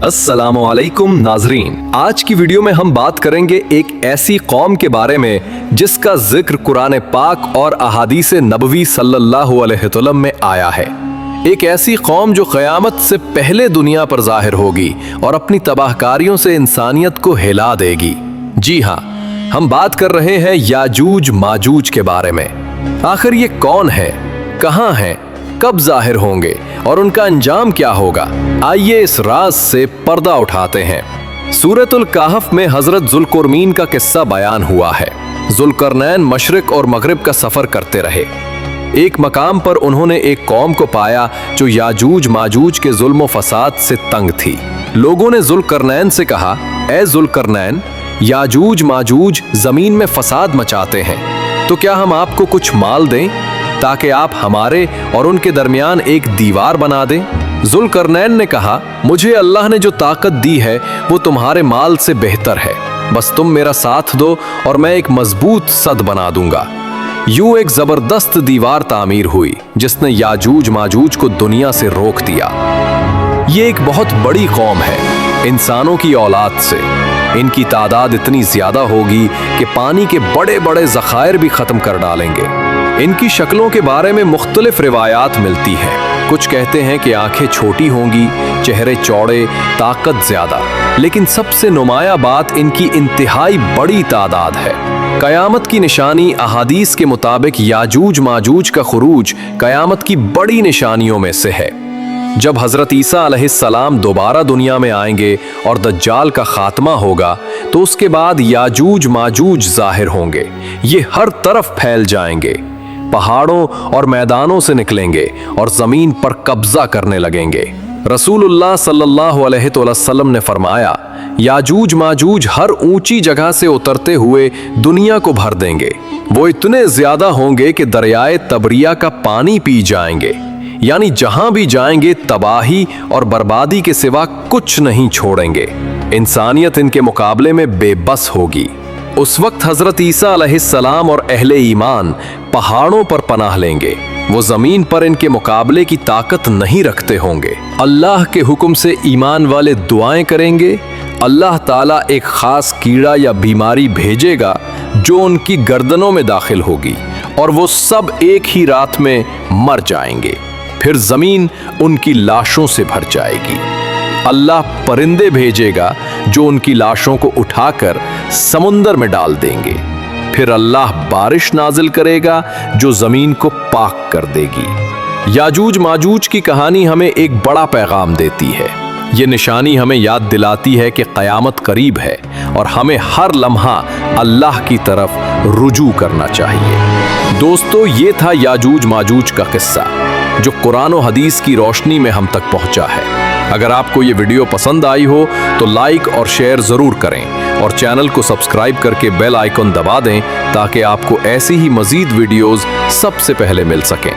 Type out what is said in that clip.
अस्सलाम वालेकुम नाजरीन, आज की वीडियो में हम बात करेंगे एक ऐसी कौम के बारे में जिसका जिक्र कुरान पाक और अहादीस नबवी सल्लल्लाहु अलैहि वसल्लम में आया है। एक ऐसी कौम जो क़यामत से पहले दुनिया पर जाहिर होगी और अपनी तबाहकारियों से इंसानियत को हिला देगी। जी हाँ, हम बात कर रहे हैं याजूज माजूज के बारे में। आखिर ये कौन है, कहाँ हैं, कब जाहिर होंगे और उनका अंजाम क्या होगा? आइए इस राज से पर्दा उठाते हैं। सूरतुल कहफ में हजरत जुल्कुरनैन का किस्सा बयान हुआ है। जुल्कुरनैन मशरिक और मगरिब का सफर करते रहे। एक मकाम पर उन्होंने एक कौम को पाया जो याजूज माजूज के जुल्म फसाद से तंग थी। लोगों ने जुल्कुरनैन से कहा, ए जुल्कुरनैन, याजूज माजूज जमीन में फसाद मचाते हैं, तो क्या हम आपको कुछ माल दें ताकि आप हमारे और उनके दरमियान एक दीवार बना दें? जुल्कुरनैन ने कहा, मुझे अल्लाह ने जो ताकत दी है वो तुम्हारे माल से बेहतर है। बस तुम मेरा साथ दो और मैं एक मजबूत सद बना दूंगा। यूं एक जबरदस्त दीवार तामीर हुई जिसने याजूज माजूज को दुनिया से रोक दिया। ये एक बहुत बड़ी कौम है इंसानों की औलाद से। इनकी तादाद इतनी ज्यादा होगी कि पानी के बड़े बड़े ज़खायर भी खत्म कर डालेंगे। इनकी शक्लों के बारे में मुख्तलिफ रिवायात मिलती हैं। कुछ कहते हैं कि आंखें छोटी होंगी, चेहरे चौड़े, ताकत ज्यादा, लेकिन सबसे नुमाया बात इनकी इंतहाई बड़ी तादाद है। कयामत की निशानी अहादीस के मुताबिक याजूज माजूज का खुरूज कयामत की बड़ी निशानियों में से है। जब हजरत ईसा अलैहिस्सलाम दोबारा दुनिया में आएंगे और दज्जाल का खात्मा होगा तो उसके बाद याजूज माजूज जाहिर होंगे। ये हर तरफ फैल जाएंगे, पहाड़ों और मैदानों से निकलेंगे और जमीन पर कब्जा करने लगेंगे। रसूलुल्लाह सल्लल्लाहु अलैहि वसल्लम ने फरमाया, याजूज माजूज हर ऊंची जगह से उतरते हुए दुनिया को भर देंगे। वो इतने ज्यादा होंगे कि दरियाए तबरिया का पानी पी जाएंगे, यानी जहां भी जाएंगे तबाही और बर्बादी के सिवा कुछ नहीं छोड़ेंगे। इंसानियत इनके मुकाबले में बेबस होगी। उस वक्त हजरत ईसा अलैहिस्सलाम और अहले ईमान पहाड़ों पर पनाह लेंगे। वो जमीन पर इनके मुकाबले की ताकत नहीं रखते होंगे। अल्लाह के हुक्म से ईमान वाले दुआएं करेंगे। अल्लाह ताला एक खास कीड़ा या बीमारी भेजेगा जो उनकी गर्दनों में दाखिल होगी और वो सब एक ही रात में मर जाएंगे। फिर जमीन उनकी लाशों से भर जाएगी। अल्लाह परिंदे भेजेगा जो उनकी लाशों को उठाकर समुंदर में डाल देंगे। फिर अल्लाह बारिश नाजिल करेगा जो जमीन को पाक कर देगी। याजूज माजूज की कहानी हमें एक बड़ा पैगाम देती है। ये निशानी हमें याद दिलाती है कि क़यामत करीब है और हमें हर लम्हा अल्लाह की तरफ रुजू करना चाहिए। दोस्तों, ये था याजूज माजूज का किस्सा जो कुरान और हदीस की रोशनी में हम तक पहुंचा है। अगर आपको ये वीडियो पसंद आई हो तो लाइक और शेयर जरूर करें और चैनल को सब्सक्राइब करके बेल आइकन दबा दें ताकि आपको ऐसी ही मजीद वीडियोस सबसे पहले मिल सकें।